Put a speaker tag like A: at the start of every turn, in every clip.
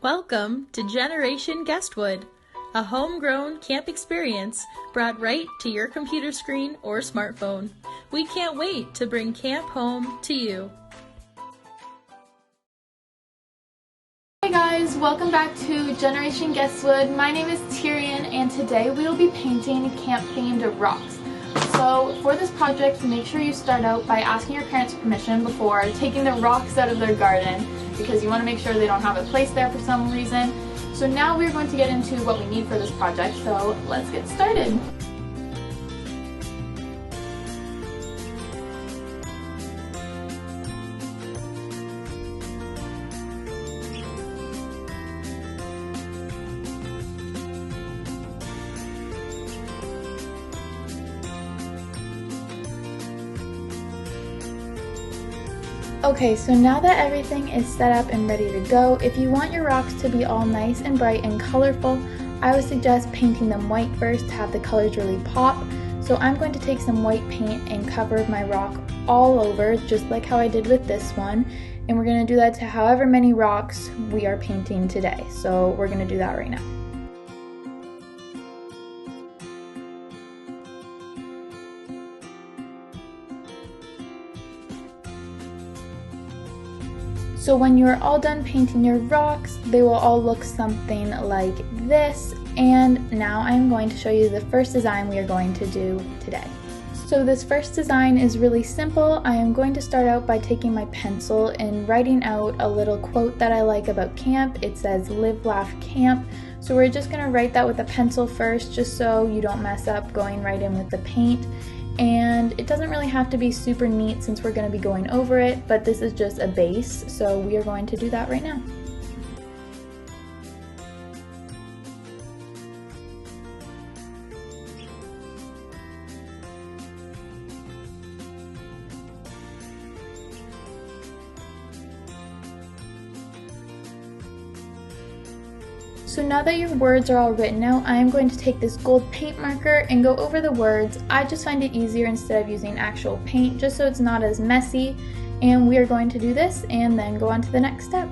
A: Welcome to Generation Guestwood, a homegrown camp experience brought right to your computer screen or smartphone. We can't wait to bring camp home to you.
B: Hey guys, welcome back to Generation Guestwood. My name is Tyrian and today we will be painting camp-themed rocks. So for this project, make sure you start out by asking your parents' permission before taking the rocks out of their garden, because you want to make sure they don't have a place there for some reason. So now we're going to get into what we need for this project, so let's get started. Okay, so now that everything is set up and ready to go, if you want your rocks to be all nice and bright and colorful, I would suggest painting them white first to have the colors really pop. So I'm going to take some white paint and cover my rock all over, just like how I did with this one. And we're going to do that to however many rocks we are painting today. So we're going to do that right now. So when you're all done painting your rocks, they will all look something like this. And now I'm going to show you the first design we are going to do today. So this first design is really simple. I am going to start out by taking my pencil and writing out a little quote that I like about camp. It says, "Live, laugh, camp." So we're just going to write that with a pencil first, just so you don't mess up going right in with the paint. And it doesn't really have to be super neat since we're going to be going over it, but this is just a base, so we are going to do that right now. So now that your words are all written out, I am going to take this gold paint marker and go over the words. I just find it easier instead of using actual paint, just so it's not as messy. And we are going to do this and then go on to the next step.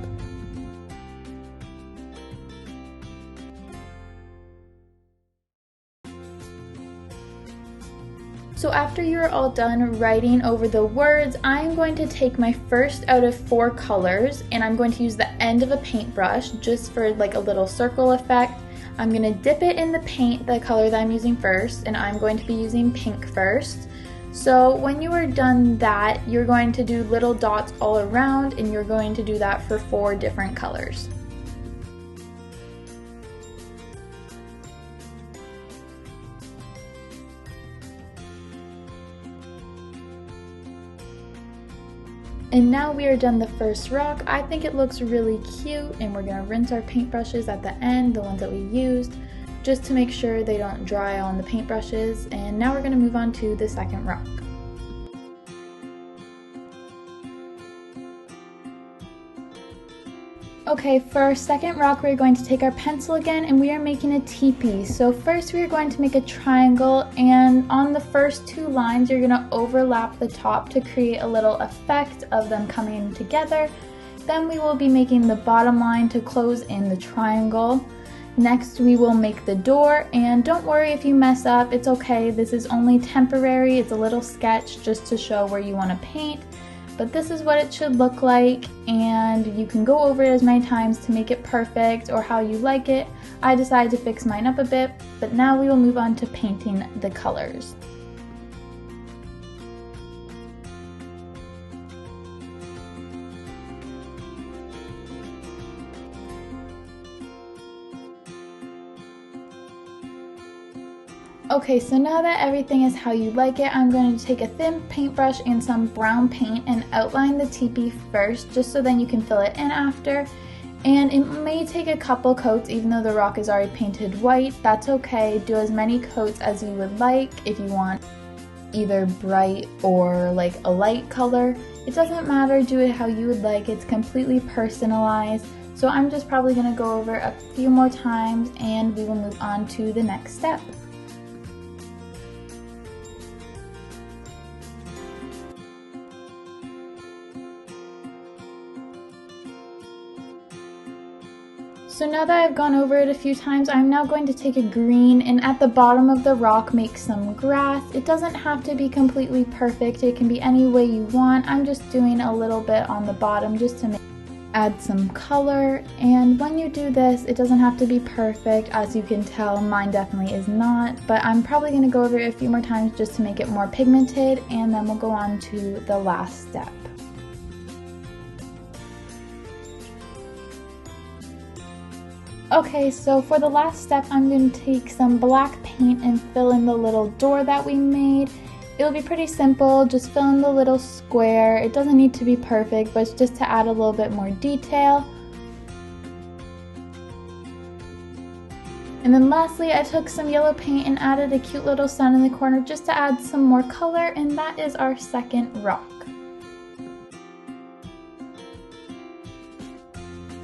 B: So after you're all done writing over the words, I'm going to take my first out of 4 colors and I'm going to use the end of a paintbrush just for like a little circle effect. I'm going to dip it in the paint, the color that I'm using first, and I'm going to be using pink first. So when you are done that, you're going to do little dots all around, and you're going to do that for 4 different colors. And now we are done the first rock. I think it looks really cute, and we're gonna rinse our paintbrushes at the end, the ones that we used, just to make sure they don't dry on the paintbrushes. And now we're gonna move on to the second rock. Okay, for our second rock, we're going to take our pencil again and we are making a teepee. So first we are going to make a triangle, and on the first 2 lines, you're gonna overlap the top to create a little effect of them coming together. Then we will be making the bottom line to close in the triangle. Next, we will make the door, and don't worry if you mess up, it's okay. This is only temporary. It's a little sketch just to show where you wanna paint. But this is what it should look like, and you can go over it as many times to make it perfect or how you like it. I decided to fix mine up a bit, but now we will move on to painting the colors. Okay, so now that everything is how you like it, I'm going to take a thin paintbrush and some brown paint and outline the teepee first, just so then you can fill it in after. And it may take a couple coats, even though the rock is already painted white. That's okay. Do as many coats as you would like. If you want either bright or like a light color, it doesn't matter. Do it how you would like. It's completely personalized. So I'm just probably going to go over a few more times and we will move on to the next step. So now that I've gone over it a few times, I'm now going to take a green and at the bottom of the rock make some grass. It doesn't have to be completely perfect, it can be any way you want. I'm just doing a little bit on the bottom just to add some color. And when you do this, it doesn't have to be perfect. As you can tell, mine definitely is not, but I'm probably going to go over it a few more times just to make it more pigmented, and then we'll go on to the last step. Okay, so for the last step, I'm going to take some black paint and fill in the little door that we made. It'll be pretty simple, just fill in the little square. It doesn't need to be perfect, but it's just to add a little bit more detail. And then lastly, I took some yellow paint and added a cute little sun in the corner just to add some more color, and that is our second rock.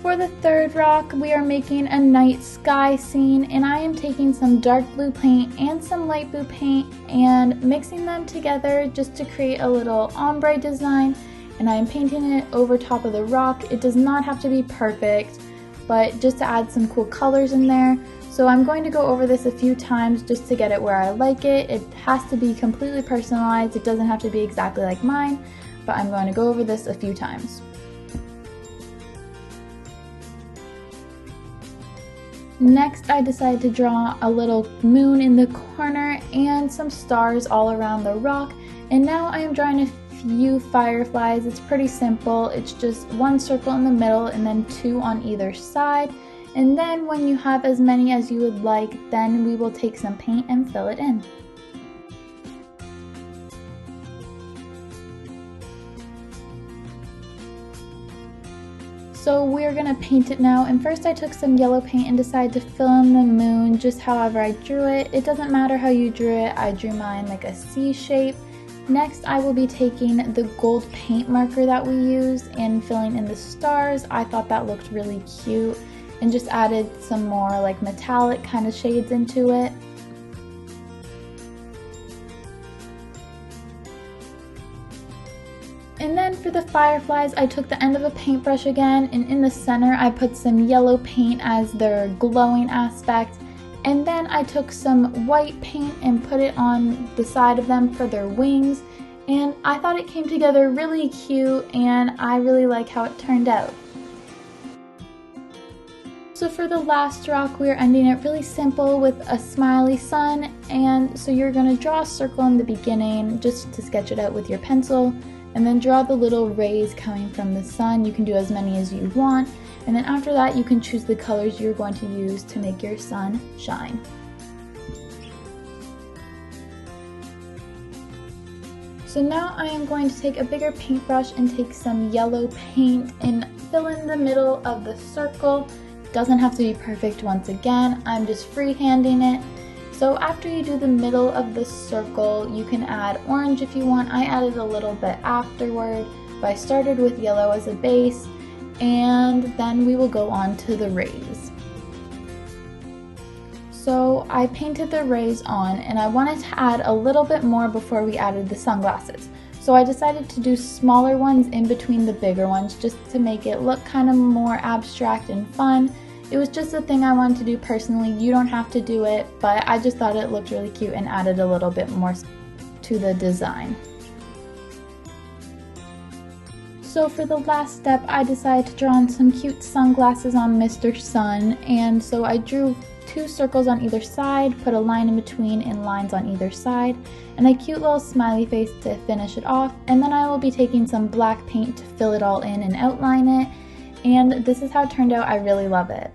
B: For the third rock, we are making a night sky scene, and I am taking some dark blue paint and some light blue paint and mixing them together just to create a little ombre design, and I am painting it over top of the rock. It does not have to be perfect, but just to add some cool colors in there. So I'm going to go over this a few times just to get it where I like it. It has to be completely personalized. It doesn't have to be exactly like mine, but I'm going to go over this a few times. Next, I decided to draw a little moon in the corner and some stars all around the rock. And now I am drawing a few fireflies. It's pretty simple. It's just one circle in the middle and then two on either side. And then when you have as many as you would like, then we will take some paint and fill it in. So we're going to paint it now, and first I took some yellow paint and decided to fill in the moon just however I drew it. It doesn't matter how you drew it, I drew mine like a C shape. Next I will be taking the gold paint marker that we used and filling in the stars. I thought that looked really cute and just added some more like metallic kind of shades into it. And then for the fireflies, I took the end of a paintbrush again, and in the center I put some yellow paint as their glowing aspect. And then I took some white paint and put it on the side of them for their wings. And I thought it came together really cute, and I really like how it turned out. So for the last rock, we're ending it really simple with a smiley sun. And so you're going to draw a circle in the beginning just to sketch it out with your pencil. And then draw the little rays coming from the sun. You can do as many as you want. And then after that, you can choose the colors you're going to use to make your sun shine. So now I am going to take a bigger paintbrush and take some yellow paint and fill in the middle of the circle. It doesn't have to be perfect once again. I'm just freehanding it. So after you do the middle of the circle, you can add orange if you want. I added a little bit afterward, but I started with yellow as a base, and then we will go on to the rays. So I painted the rays on, and I wanted to add a little bit more before we added the sunglasses. So I decided to do smaller ones in between the bigger ones just to make it look kind of more abstract and fun. It was just a thing I wanted to do personally. You don't have to do it, but I just thought it looked really cute and added a little bit more to the design. So for the last step, I decided to draw on some cute sunglasses on Mr. Sun, and so I drew two circles on either side, put a line in between and lines on either side, and a cute little smiley face to finish it off. And then I will be taking some black paint to fill it all in and outline it. And this is how it turned out. I really love it.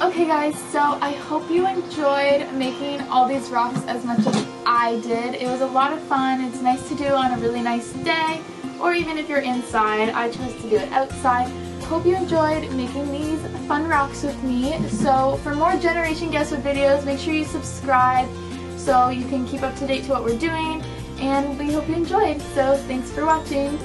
B: Okay guys, so I hope you enjoyed making all these rocks as much as I did. It was a lot of fun. It's nice to do on a really nice day, or even if you're inside. I chose to do it outside. Hope you enjoyed making these fun rocks with me. So for more Generation Guestwood videos, make sure you subscribe so you can keep up to date to what we're doing. And we hope you enjoyed. So thanks for watching.